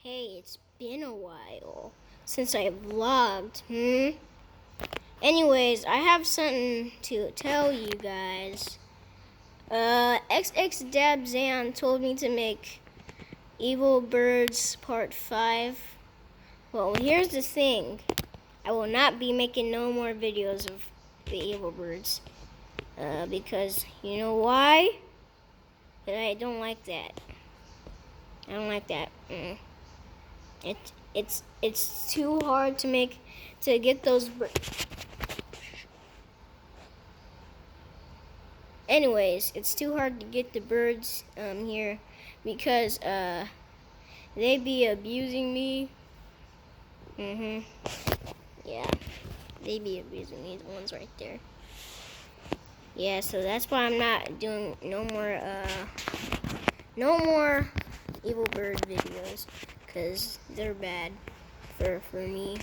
Hey, it's been a while since I vlogged, Anyways, I have something to tell you guys. XXDabZan told me to make Evil Birds Part 5. Well, here's the thing. I will not be making no more videos of the Evil Birds. Because, you know why? Because I don't like that. I don't like that. It's too hard to get those. Anyways, it's too hard to get the birds here because they be abusing me. Yeah, they be abusing me. The ones right there. Yeah, so that's why I'm not doing no more Evil Bird videos, cause they're bad for me.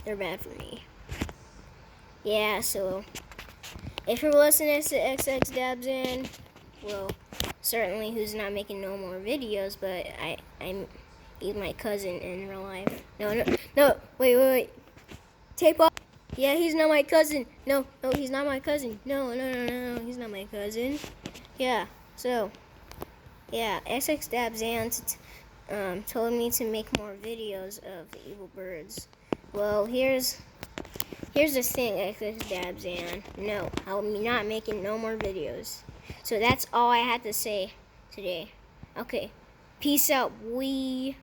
They're bad for me. Yeah, so if you're listening to XXDabZan, well, certainly who's not making no more videos, but he's my cousin in real life. No, wait. Tape off. Yeah, he's not my cousin. No, he's not my cousin. No, he's not my cousin. Yeah, so, yeah, XXDabZan told me to make more videos of the Evil Birds. Well, here's the thing, XXDabZan. No, I'll be not making no more videos. So that's all I had to say today. Okay, peace out, boy.